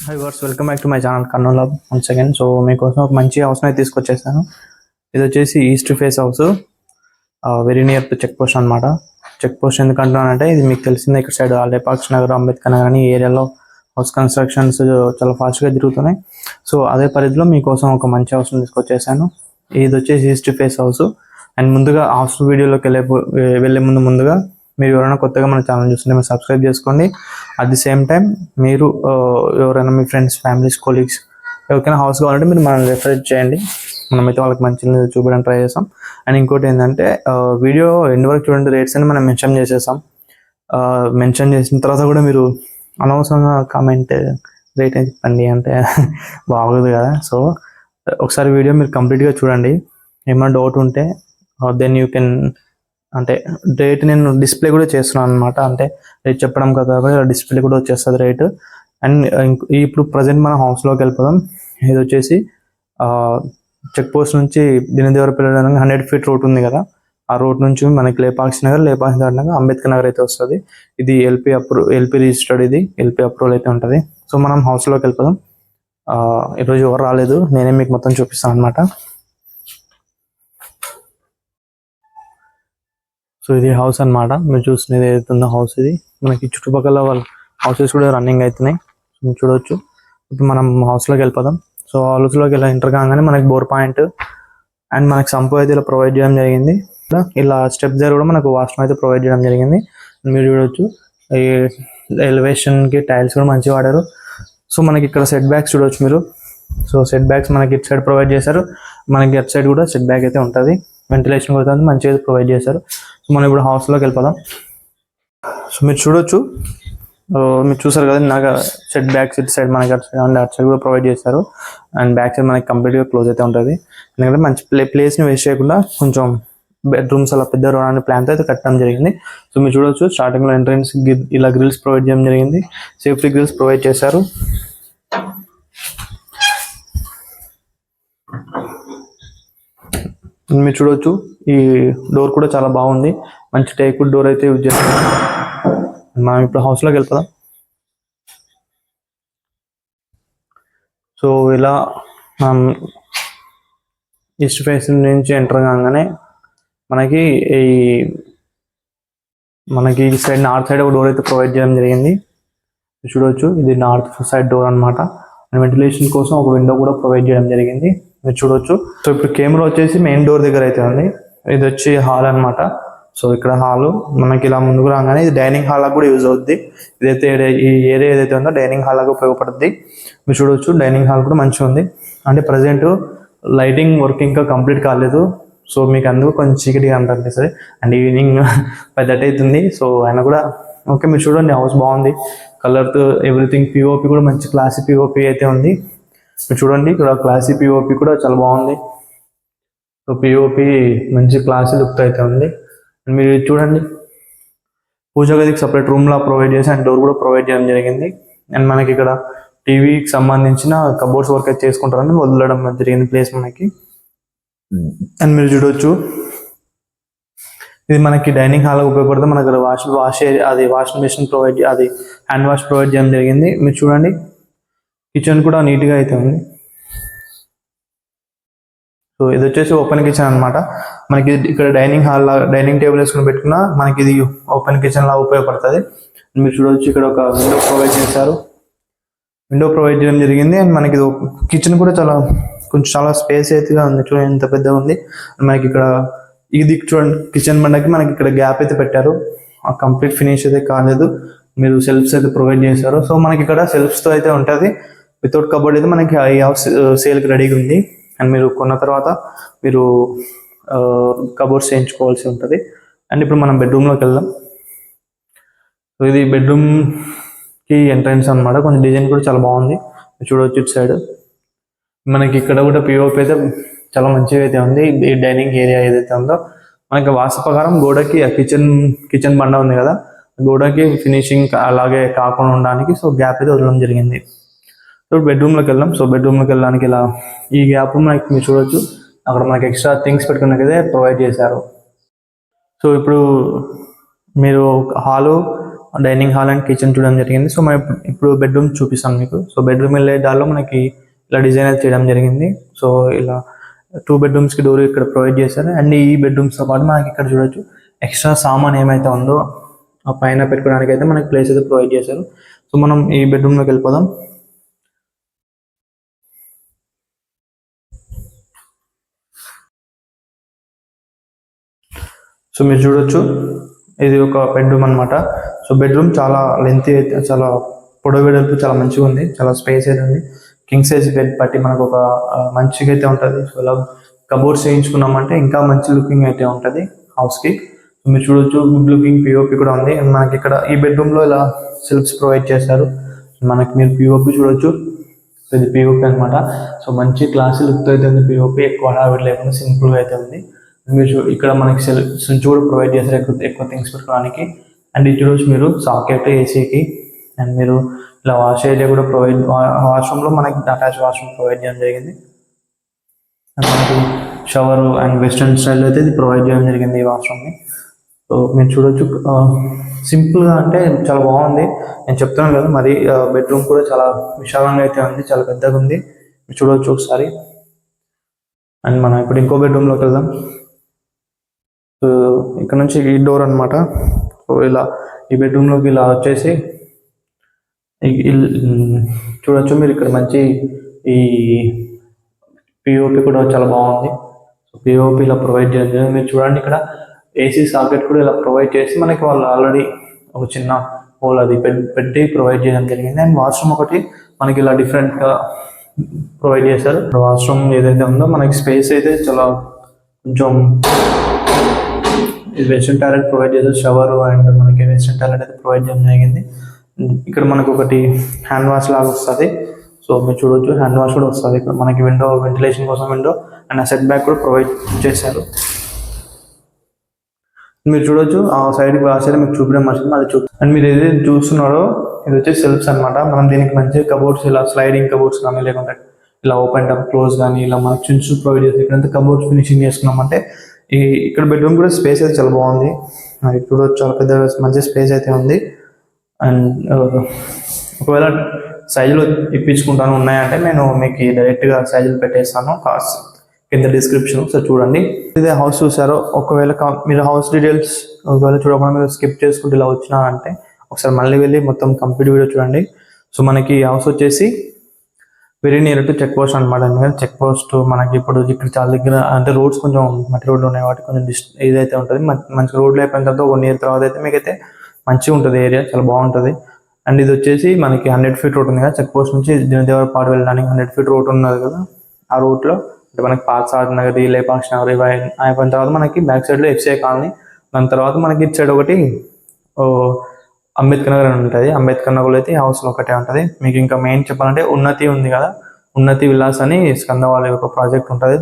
Hi viewers welcome back to my channel Kurnool hub once again. So మీకోసం ఒక మంచి house అయితే తీసుకొచ్చేసాను. ఇది వచ్చేసి east face house, very near to check post అనమాట. చెక్ పోస్ట్ ఎందుకంటున్నానంటే ఇది మీకు తెలిసిందే, ఇక్కడ సైడ్ లేపాక్షి నగర్, అంబేద్కర్ నగర్ అని ఏరియాలో హౌస్ కన్స్ట్రక్షన్స్ చాలా ఫాస్ట్గా జరుగుతున్నాయి. సో అదే పరిధిలో మీకోసం ఒక మంచి హౌస్ని తీసుకొచ్చేసాను. ఇది వచ్చేసి ఈస్ట్ ఫేస్ హౌస్. అండ్ ముందుగా హౌస్ వీడియోలోకి వెళ్ళే ముందుగా మీరు ఎవరైనా కొత్తగా మన ఛానల్ చూస్తుంటే మీరు సబ్స్క్రైబ్ చేసుకోండి. అట్ ది సేమ్ టైం మీరు ఎవరైనా మీ ఫ్రెండ్స్, ఫ్యామిలీస్, కొలీగ్స్ ఎవరికైనా హౌస్ కావాలంటే మీరు మనల్ని రెఫర్ చేయండి. మనమైతే వాళ్ళకి మంచిగా చూపించడానికి ట్రై చేస్తాం. అండ్ ఇంకోటి ఏంటంటే వీడియో ఎండ్ వరకు చూడండి, రేట్స్ అని మనం మెన్షన్ చేసేసాం. మెన్షన్ చేసిన తర్వాత కూడా మీరు అనవసరంగా కామెంట్ రేట్ అని చెప్పండి అంటే బాగోదు కదా. సో ఒకసారి వీడియో మీరు కంప్లీట్గా చూడండి. ఏమైనా డౌట్ ఉంటే దెన్ యూ కెన్, అంటే రేట్ నేను డిస్ప్లే కూడా చేస్తున్నాను అనమాట. అంటే రేట్ చెప్పడం కదా, డిస్ప్లే కూడా వచ్చేస్తుంది రేట్. అండ్ ఇప్పుడు ప్రజెంట్ మనం హౌస్లోకి వెళ్ళిపోదాం. ఇది వచ్చేసి చెక్ పోస్ట్ నుంచి దినదేవరపల్లి 100 feet రోడ్ ఉంది కదా, ఆ రోడ్ నుంచి మనకి లేపాక్షి నగర్ దాటినాక అంబేద్కర్ నగర్ అయితే వస్తుంది. ఇది ఎల్పీ రిజిస్టర్డ్, ఇది ఎల్పీ అప్రూవల్ అయితే ఉంటుంది. సో మనం హౌస్లోకి వెళ్ళిపోదాం. ఈరోజు ఎవరు రాలేదు, నేనే మీకు మొత్తం చూపిస్తాను అనమాట. సో ఇది హౌస్ అనమాట, మీరు చూస్తున్నది ఏదైతుందో హౌస్. ఇది మనకి చుట్టుపక్కల వాళ్ళ హౌసెస్ కూడా రన్నింగ్ అవుతున్నాయి, మీరు చూడవచ్చు. ఇప్పుడు మనం హౌస్లోకి వెళ్ళిపోదాం. సో హౌస్లోకి ఇలా ఎంటర్ కాగానే మనకి బోర్ పాయింట్ అండ్ మనకి సంపు అయితే ఇలా ప్రొవైడ్ చేయడం జరిగింది. ఇలా స్టెప్ దగ్గర కూడా మనకు వాష్రూమ్ అయితే ప్రొవైడ్ చేయడం జరిగింది. మీరు చూడవచ్చు ఈ ఎలివేషన్కి టైల్స్ కూడా మంచిగా వాడారు. సో మనకి ఇక్కడ సెట్ బ్యాక్స్ చూడవచ్చు మీరు. సో సెట్ బ్యాక్స్ మనకి ఇటు సైడ్ ప్రొవైడ్ చేశారు, మనకి అటు సైడ్ కూడా సెట్ బ్యాక్ అయితే ఉంటుంది. వెంటిలేషన్ కూడా మంచిగా ప్రొవైడ్ చేశారు. సో మనం ఇప్పుడు హౌస్లోకి వెళ్ళిపోదాం. సో మీరు చూడొచ్చు, మీరు చూసారు కదా నాకు సెట్ బ్యాక్ సైడ్ మనకి అటు సైడ్ కూడా ప్రొవైడ్ చేశారు. అండ్ బ్యాక్ సైడ్ మనకి కంప్లీట్గా క్లోజ్ అయితే ఉంటుంది. ఎందుకంటే మంచి ప్లేస్ని వేస్ట్ చేయకుండా కొంచెం బెడ్రూమ్స్ అలా పెద్ద రోడ్ ప్లాన్తో అయితే కట్టడం జరిగింది. సో మీరు చూడొచ్చు స్టార్టింగ్లో ఎంట్రన్స్ ఇలా గ్రిల్స్ ప్రొవైడ్ చేయడం జరిగింది, సేఫ్టీ గ్రిల్స్ ప్రొవైడ్ చేశారు. మీరు చూడవచ్చు ఈ డోర్ కూడా చాలా బాగుంది, మంచి టేక్వుడ్ డోర్ అయితే యూజ్ చేస్తాం. మనం ఇప్పుడు హౌస్లోకి వెళ్ళిపోదాం. సో ఇలా మనం ఈస్ట్ ఫేస్ నుంచి ఎంటర్ కాగానే మనకి ఈ సైడ్ నార్త్ సైడ్ ఒక డోర్ అయితే ప్రొవైడ్ చేయడం జరిగింది. చూడవచ్చు ఇది నార్త్ సైడ్ డోర్ అనమాట. అండ్ వెంటిలేషన్ కోసం ఒక విండో కూడా ప్రొవైడ్ చేయడం జరిగింది, మీరు చూడవచ్చు. సో ఇప్పుడు కెమెరా వచ్చేసి మెయిన్ డోర్ దగ్గర అయితే ఉంది. ఇది వచ్చి హాల్ అనమాట. సో ఇక్కడ హాల్ మనకి ఇలా ముందుకు రాగానే ఇది డైనింగ్ హాల్ కూడా యూజ్ అవుద్ది. ఇదైతే ఈ ఏరియా ఏదైతే ఉందో డైనింగ్ హాల్ లాగా ఉపయోగపడుతుంది. మీరు చూడవచ్చు డైనింగ్ హాల్ కూడా మంచిగా ఉంది. అంటే ప్రజెంట్ లైటింగ్ వర్క్ ఇంకా కంప్లీట్ కాలేదు, సో మీకు అందుకు కొంచెం చీకటిగా అనిపిస్తుంది. అండ్ ఈవినింగ్ 10 అవుతుంది. సో ఆయన కూడా ఓకే. మీరు చూడండి హౌస్ బాగుంది, కలర్తో ఎవ్రీథింగ్. పిఓపి కూడా మంచి క్లాసీ పిఓపి అయితే ఉంది. మీరు చూడండి ఇక్కడ క్లాసీ పిఓపి కూడా చాలా బాగుంది. సో పిఓపి మంచి క్లాసీ లుక్ అయితే ఉంది. మీరు చూడండి పూజ గదికి సపరేట్ రూమ్లా ప్రొవైడ్ చేసి అండ్ డోర్ కూడా ప్రొవైడ్ చేయడం జరిగింది. అండ్ మనకి ఇక్కడ టీవీకి సంబంధించిన కబోర్డ్స్ వర్క్ అయితే చేసుకుంటారని వదలడం జరిగింది ప్లేస్ మనకి. అండ్ మీరు చూడవచ్చు ఇది మనకి డైనింగ్ హాల్ ఉపయోగపడుతుంది. మనకి వాషింగ్ మెషిన్ ప్రొవైడ్, అది హ్యాండ్ వాష్ ప్రొవైడ్ చేయడం జరిగింది. మీరు చూడండి కిచెన్ కూడా నీట్గా అయితే ఉంది. సో ఇది వచ్చేసి ఓపెన్ కిచెన్ అనమాట. మనకి ఇక్కడ డైనింగ్ టేబుల్ వేసుకుని పెట్టుకున్నా మనకి ఇది ఓపెన్ కిచెన్ లా ఉపయోగపడుతుంది. మీరు చూడవచ్చు ఇక్కడ ఒక విండో ప్రొవైడ్ చేశారు, విండో ప్రొవైడ్ చేయడం జరిగింది. అండ్ మనకి కిచెన్ కూడా చాలా స్పేస్ అయితే ఉంది, చూడండి ఎంత పెద్దగా ఉంది. మనకి ఇక్కడ ఇది చూడండి కిచెన్ బండకి మనకి ఇక్కడ గ్యాప్ అయితే పెట్టారు, ఆ కంప్లీట్ ఫినిష్ అయితే కాలేదు. మీరు సెల్ఫ్స్ అయితే ప్రొవైడ్ చేశారు. సో మనకి ఇక్కడ సెల్ఫ్స్తో అయితే ఉంటుంది, వితౌట్ కబోర్డ్ అయితే మనకి ఈ హౌస్ సేల్కి రెడీగా ఉంది. అండ్ మీరు కొన్న తర్వాత మీరు కబోర్డ్స్ చేయించుకోవాల్సి ఉంటుంది. అండ్ ఇప్పుడు మనం బెడ్రూమ్లోకి వెళ్దాం. సో ఇది బెడ్రూమ్కి ఎంట్రన్స్ అనమాట. కొంచెం డిజైన్ కూడా చాలా బాగుంది, చూడవచ్చు ఇటు సైడ్. మనకి ఇక్కడ కూడా పిఓపి అయితే చాలా మంచిగా అయితే ఉంది. ఈ డైనింగ్ ఏరియా ఏదైతే ఉందో మనకి వాస్తు ప్రకారం గోడకి కిచెన్ బండ ఉంది కదా, గోడకి ఫినిషింగ్ అలాగే కాకుండా ఉండడానికి సో గ్యాప్ అయితే వదలడం జరిగింది. సో బెడ్రూమ్లోకి వెళ్దాం. సో బెడ్రూమ్లోకి వెళ్ళడానికి ఇలా ఈ గ్యాప్ మనకి మీరు చూడవచ్చు, అక్కడ మనకి ఎక్స్ట్రా థింగ్స్ పెట్టుకున్నకైతే ప్రొవైడ్ చేశారు. సో ఇప్పుడు మీరు hall dining hall and kitchen చూడడం జరిగింది. సో మనం ఇప్పుడు బెడ్రూమ్ చూపిస్తాను మీకు. సో బెడ్రూమ్ వెళ్ళే దారిలో మనకి ఇలా డిజైన్ చేయడం జరిగింది. సో ఇలా 2 బెడ్రూమ్స్కి డోర్ ఇక్కడ ప్రొవైడ్ చేశారు. అండ్ ఈ బెడ్రూమ్స్తో పాటు మనకి ఇక్కడ చూడొచ్చు ఎక్స్ట్రా సామాన్ ఏమైతే ఉందో ఆ పైన పెట్టుకోవడానికి అయితే మనకి ప్లేస్ అయితే ప్రొవైడ్ చేశారు. సో మనం ఈ బెడ్రూమ్లోకి వెళ్ళిపోదాం. సో మీరు చూడొచ్చు ఇది ఒక బెడ్రూమ్ అనమాట. సో బెడ్రూమ్ చాలా లెంత్ అయితే, చాలా పొడవు వెడల్పు చాలా మంచిగా ఉంది, చాలా స్పేస్ అయితే ఉంది. కింగ్ సైజ్ బెడ్ బట్టి మనకు ఒక మంచిగా అయితే ఉంటుంది. సో ఇలా కబోర్డ్స్ వేయించుకున్నామంటే ఇంకా మంచి లుకింగ్ అయితే ఉంటుంది హౌస్కి. మీరు చూడొచ్చు గుడ్ లుకింగ్ పిఓపి కూడా ఉంది. అండ్ మనకి ఇక్కడ ఈ బెడ్రూమ్లో ఇలా సెల్ఫ్స్ ప్రొవైడ్ చేశారు. మనకి మీరు పిఓపి చూడొచ్చు, ఇది పిఓపి అనమాట. సో మంచి క్లాసీ లుక్తో అయితే ఉంది పిఓపి, ఎక్కువ హడావిడి లేకుండా సింపుల్గా అయితే ఉంది. మీరు ఇక్కడ మనకి స్విచ్ కూడా ప్రొవైడ్ చేశారు ఎక్కువ థింగ్స్ పెట్టుకోవడానికి. అండ్ ఇది చూడొచ్చు మీరు సాకెట్ ఏసీకి. అండ్ మీరు ఇలా వాష్ ఏరియా కూడా ప్రొవైడ్, వాష్రూమ్లో మనకి అటాచ్ వాష్రూమ్ ప్రొవైడ్ చేయడం జరిగింది. అండ్ మనకి షవర్ అండ్ వెస్ట్రన్ స్టైల్లో అయితే ఇది ప్రొవైడ్ చేయడం జరిగింది ఈ వాష్రూమ్ని. సో మీరు చూడొచ్చు సింపుల్గా అంటే చాలా బాగుంది. నేను చెప్తున్నాను కదా, మరి బెడ్రూమ్ కూడా చాలా విశాలంగా అయితే ఉంది, చాలా పెద్దగా ఉంది. మీరు చూడవచ్చు ఒకసారి. అండ్ మనం ఇప్పుడు ఇంకో బెడ్రూమ్లోకి వెళ్దాం. సో ఇక్కడ నుంచి ఈ డోర్ అనమాట. సో ఇలా ఈ బెడ్రూమ్లోకి ఇలా వచ్చేసి చూడొచ్చు మీరు ఇక్కడ మంచి ఈ పిఓపి కూడా చాలా బాగుంది. సో పిఓపి ఇలా ప్రొవైడ్ చేయాలి. మీరు చూడండి ఇక్కడ ఏసీ సాకెట్ కూడా ఇలా ప్రొవైడ్ చేసి మనకి వాళ్ళు ఆల్రెడీ ఒక చిన్న హోల్ అది పెట్టి ప్రొవైడ్ చేయడం జరిగింది. అండ్ వాష్రూమ్ ఒకటి మనకి ఇలా డిఫరెంట్గా ప్రొవైడ్ చేశారు. వాష్రూమ్ ఏదైతే ఉందో మనకి స్పేస్ అయితే చాలా కొంచెం వెస్ట్రన్ టాయిలెట్ ప్రొవైడ్ చేశారు. షవర్ అండ్ మనకి వెస్ట్రన్ టాయిలెట్ అయితే ప్రొవైడ్ చేయడం జరిగింది. ఇక్కడ మనకు ఒకటి హ్యాండ్ వాష్ లాగా వస్తుంది. సో మీరు చూడొచ్చు హ్యాండ్ వాష్ కూడా వస్తుంది. ఇక్కడ మనకి విండో, వెంటిలేషన్ కోసం విండో అండ్ సెట్ బ్యాక్ కూడా ప్రొవైడ్ చేశారు. మీరు చూడొచ్చు ఆ సైడ్ గ్లాస్ అయితే మీకు చూపించడం మర్చిపోయింది, అది అండ్ మీరు ఏదైతే చూస్తున్నారో ఇది వచ్చి సెల్ఫ్స్ అనమాట. మనం దీనికి మంచి కబోర్డ్స్ ఇలా స్లైడింగ్ కబోర్డ్స్ కానీ లేకుంటే ఇలా ఓపెన్ అప్ క్లోజ్ కానీ ఇలా మనకు చిన్న ప్రొవైడ్ చేసి ఇక్కడంతా కబోర్డ్స్ ఫినిషింగ్ చేసుకున్నామంటే ఇక్కడ బెడ్రూమ్ కూడా స్పేస్ అయితే చాలా బాగుంది. ఇప్పుడు చాలా పెద్ద మంచి స్పేస్ అయితే ఉంది. అండ్ ఒకవేళ సైజులు ఇప్పించుకుంటాను ఉన్నాయంటే నేను మీకు డైరెక్ట్గా సైజులు పెట్టేస్తాను కింద డిస్క్రిప్షన్. సో చూడండి, ఇదే హౌస్ చూసారో ఒకవేళ మీరు హౌస్ డీటెయిల్స్ ఒకవేళ చూడకుండా మీరు స్కిప్ చేసుకుంటూ ఇలా వచ్చినారంటే ఒకసారి మళ్ళీ వెళ్ళి మొత్తం కంప్లీట్ వీడియో చూడండి. సో మనకి హౌస్ వచ్చేసి very near to check post అనమాట. ఎందుకంటే చెక్ పోస్ట్ మనకి ఇప్పుడు ఇక్కడ చాలా దగ్గర అంటే రోడ్స్ కొంచెం మట్టి రోడ్లు ఉన్నాయి కాబట్టి కొంచెం ఇదైతే ఉంటుంది. మంచి రోడ్లు అయిపోయిన తర్వాత 1 year తర్వాత అయితే మీకైతే మంచిగా ఉంటుంది, ఏరియా చాలా బాగుంటుంది. అండ్ ఇది వచ్చేసి మనకి 100 feet రోడ్ ఉంది కదా, చెక్ పోస్ట్ నుంచి దినదేవరపాడు వెళ్ళడానికి 100 feet రోడ్ ఉన్నది కదా. ఆ రోడ్లో అంటే మనకి పార్సాద్ నగర్, లేపాక్ష నగర్ ఇవి అయిపోయిన తర్వాత మనకి బ్యాక్ సైడ్లో ఎఫ్సిఐ కాలనీ, దాని తర్వాత మనకి ఇటు సైడ్ ఒకటి అంబేద్కర్ నగర్ అని ఉంటుంది. అంబేద్కర్ నగర్లో అయితే హౌస్లో ఒకటే ఉంటుంది. మీకు ఇంకా మెయిన్ చెప్పాలంటే ఉన్నతి ఉంది కదా, ఉన్నతి విలాస్ అని స్కంద వాళ్ళ ఒక ప్రాజెక్ట్ ఉంటుంది.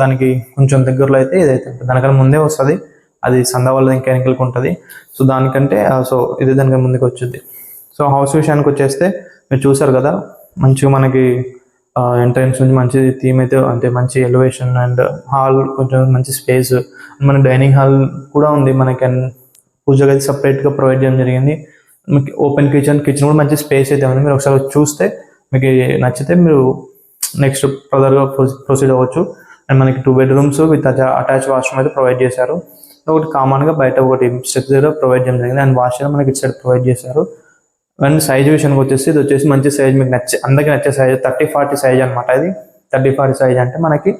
దానికి కొంచెం దగ్గరలో అయితే ఇదైతే ఉంటుంది. దానికన్నా ముందే వస్తుంది, అది సంద వాళ్ళ ఇంకా వెనకలకు ఉంటుంది. సో దానికంటే సో ఇది దానికన్నా ముందుకు వచ్చింది. సో హౌస్ విషయానికి వచ్చేస్తే మీరు చూసారు కదా, మంచిగా మనకి ఎంట్రన్స్ నుంచి మంచి థీమ్ అయితే అంటే మంచి ఎలివేషన్ అండ్ హాల్ కొంచెం మంచి స్పేస్. మన డైనింగ్ హాల్ కూడా ఉంది, మనకి పూజ గది సపరేట్గా ప్రొవైడ్ చేయడం జరిగింది. మీకు ఓపెన్ కిచెన్ కూడా మంచి స్పేస్ అయితే ఉంది. మీరు ఒకసారి చూస్తే మీకు నచ్చితే మీరు నెక్స్ట్ ఫర్దర్గా ప్రొసీడ్ అవ్వచ్చు. అండ్ మనకి 2 bedrooms విత్ అటాచ్ వాష్రూమ్ అయితే ప్రొవైడ్ చేశారు. ఒకటి కామన్గా బయట ఒకటి స్టెప్స్ దగ్గర ప్రొవైడ్ చేయడం జరిగింది. అండ్ వాష్ మనకి ఇటు సైడ్ ప్రొవైడ్ చేశారు. అండ్ సైజ్ విషయానికి వచ్చేసి ఇది వచ్చేసి మంచి సైజ్, మీకు అందరికీ నచ్చే సైజ్ 30-40 సైజ్ అనమాట. ఇది 30-40 సైజ్ అంటే మనకి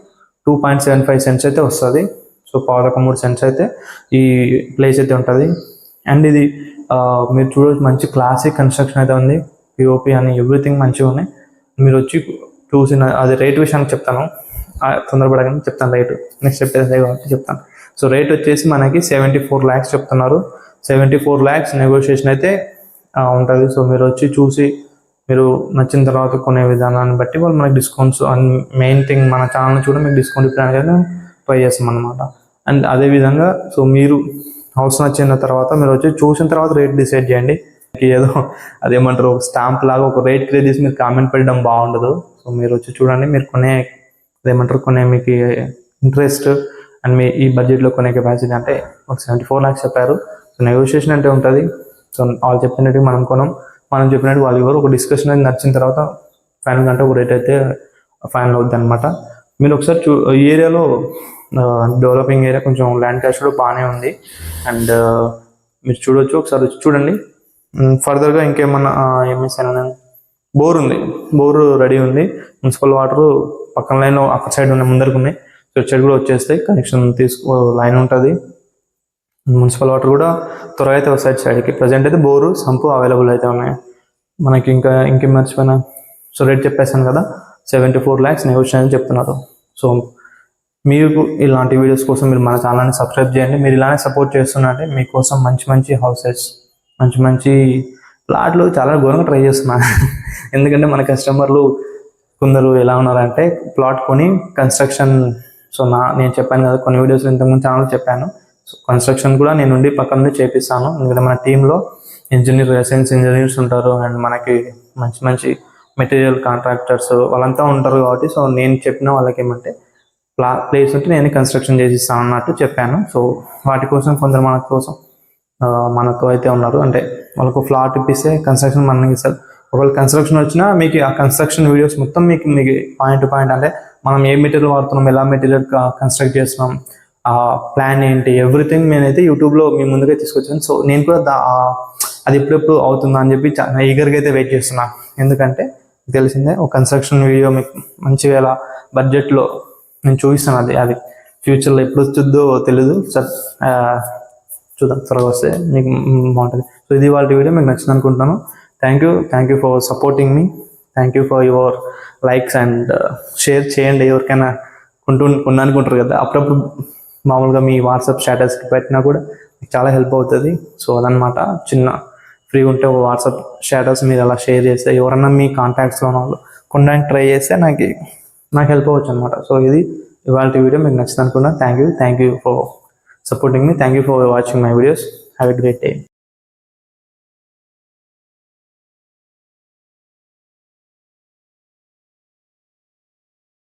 2.75 cents అయితే వస్తుంది. సో 13 cents అయితే ఈ ప్లేస్ అయితే ఉంటుంది. అండ్ ఇది మీరు చూడవచ్చు మంచి క్లాసిక్ కన్స్ట్రక్షన్ అయితే ఉంది. పిఓపి అని ఎవ్రీథింగ్ మంచిగా ఉన్నాయి. మీరు వచ్చి చూసిన అది రేట్ విషయానికి చెప్తాను, తొందరపడగానే చెప్తాను రేటు. నెక్స్ట్ చెప్పేది కాబట్టి చెప్తాను. సో రేట్ వచ్చేసి మనకి 74 lakhs చెప్తున్నారు. 74 lakhs నెగోషియేషన్ అయితే ఉంటుంది. సో మీరు వచ్చి చూసి మీరు నచ్చిన తర్వాత కొనే విధానాన్ని బట్టి వాళ్ళు మనకి డిస్కౌంట్స్ అండ్ మెయిన్ థింగ్ మన ఛానల్ కూడా మీకు డిస్కౌంట్ ఇప్పడానికి ట్రై చేస్తాం అనమాట. అండ్ అదేవిధంగా సో మీరు హౌస్ నచ్చిన తర్వాత మీరు వచ్చి చూసిన తర్వాత రేట్ డిసైడ్ చేయండి. ఏదో అదేమంటారు స్టాంప్ లాగా ఒక రేట్ క్రియేట్ చేసి మీరు కామెంట్ పెట్టడం బాగుండదు. సో మీరు వచ్చి చూడండి, మీరు కొనే మీకు ఇంట్రెస్ట్ అండ్ మీ ఈ బడ్జెట్లో కొనే కెపాసిటీ అంటే ఒక 74 lakhs చెప్పారు. సో నెగోషియేషన్ అంటే ఉంటుంది. సో వాళ్ళు చెప్పినట్టు మనం కొనం, మనం చెప్పినట్టు వాళ్ళు ఎవరు ఒక డిస్కషన్ అనేది నచ్చిన తర్వాత ఫైనల్ అంటే ఒక రేట్ అయితే ఫైనల్ అవుద్ది అనమాట. మీరు ఒకసారి ఈ ఏరియాలో డెవలపింగ్ ఏరియా కొంచెం ల్యాండ్ క్యాష్ కూడా బాగానే ఉంది. అండ్ మీరు చూడొచ్చు, ఒకసారి వచ్చి చూడండి. ఫర్దర్గా ఇంకేమన్నా ఏం చేశాను నేను, బోర్ ఉంది, బోర్ రెడీ ఉంది. మున్సిపల్ వాటర్ పక్కన లైన్ అక్కడ సైడ్ ఉన్నాయి, ముందరకు ఉన్నాయి. సో సైడ్ కూడా వచ్చేస్తాయి, కనెక్షన్ లైన్ ఉంటుంది. మున్సిపల్ వాటర్ కూడా త్వరగా అయితే వస్తాయి సైడ్కి. ప్రజెంట్ అయితే బోరు సంపు అవైలబుల్ అయితే ఉన్నాయి మనకి. ఇంకేం మర్చిపోయినా, సో రేట్ చెప్పేసాను కదా, 74 lakhs నెగోషియేషన్ అని చెప్తున్నారు. సో మీకు ఇలాంటి వీడియోస్ కోసం మీరు మన ఛానల్ని సబ్స్క్రైబ్ చేయండి. మీరు ఇలానే సపోర్ట్ చేస్తున్నారంటే మీకోసం మంచి మంచి హౌసెస్, మంచి మంచి ప్లాట్లు చాలా ఘోరంగా ట్రై చేస్తున్నా. ఎందుకంటే మన కస్టమర్లు కొందరు ఎలా ఉన్నారంటే, ప్లాట్ కొని కన్స్ట్రక్షన్, సో నేను చెప్పాను కదా కొన్ని వీడియోస్ ఇంతకుముందు ఛానల్ చెప్పాను, సో కన్స్ట్రక్షన్ కూడా నేను ఉండి పక్కన నుండి చేపిస్తాను. ఎందుకంటే మన టీంలో రెసిడెన్స్ ఇంజనీర్స్ ఉంటారు, అండ్ మనకి మంచి మంచి మెటీరియల్ కాంట్రాక్టర్స్ వాళ్ళంతా ఉంటారు. కాబట్టి సో నేను చెప్పిన వాళ్ళకి ఏమంటే ప్లేస్ ఉంటే నేను కన్స్ట్రక్షన్ చేసి ఇస్తాను అన్నట్టు చెప్పాను. సో వాటి కోసం కొందరు మనతో అయితే ఉన్నారు, అంటే వాళ్ళకు ఫ్లాట్ ఇప్పిస్తే కన్స్ట్రక్షన్ మనకి ఇస్తారు. ఒకవేళ కన్స్ట్రక్షన్ వచ్చినా మీకు ఆ కన్స్ట్రక్షన్ వీడియోస్ మొత్తం మీకు పాయింట్ టు పాయింట్, అంటే మనం ఏ మెటీరియల్ వాడుతున్నాం, ఎలా మెటీరియల్ కన్స్ట్రక్ట్ చేస్తున్నాం, ఆ ప్లాన్ ఏంటి, ఎవ్రీథింగ్ నేనైతే యూట్యూబ్లో మీ ముందుగా తీసుకొచ్చాను. సో నేను కూడా అది ఎప్పుడెప్పుడు అవుతుందా అని చెప్పి చాలా ఈగర్గా అయితే వెయిట్ చేస్తున్నా. ఎందుకంటే తెలిసిందే, ఒక కన్స్ట్రక్షన్ వీడియో మీకు మంచిగా ఎలా బడ్జెట్లో నేను చూపిస్తాను. అది ఫ్యూచర్లో ఎప్పుడు వస్తుందో తెలీదు. చూద్దాం, త్వరగా వస్తే మీకు బాగుంటుంది. సో ఇది వాళ్ళ వీడియో మీకు నచ్చింది అనుకుంటున్నాను. Thank you for supporting me. Thank you for your likes and share చేయండి. ఎవరికైనా కొనుక్కుంటారు కదా, అప్పుడప్పుడు మామూలుగా మీ వాట్సాప్ స్టేటస్కి పెట్టినా కూడా మీకు చాలా హెల్ప్ అవుతుంది. సో అదనమాట, చిన్న ఫ్రీ ఉంటే ఒక వాట్సాప్ స్టేటస్ మీరు అలా షేర్ చేస్తే ఎవరన్నా మీ కాంటాక్ట్స్లో ఉన్న వాళ్ళు కొనడానికి ట్రై చేస్తే నాకు హెల్ప్ అవ్వచ్చు అనమాట. సో ఇది ఇవాళ వీడియో మీకు నచ్చింది అనుకున్నా. Thank you for supporting me. Thank you for watching my videos. Have a great day.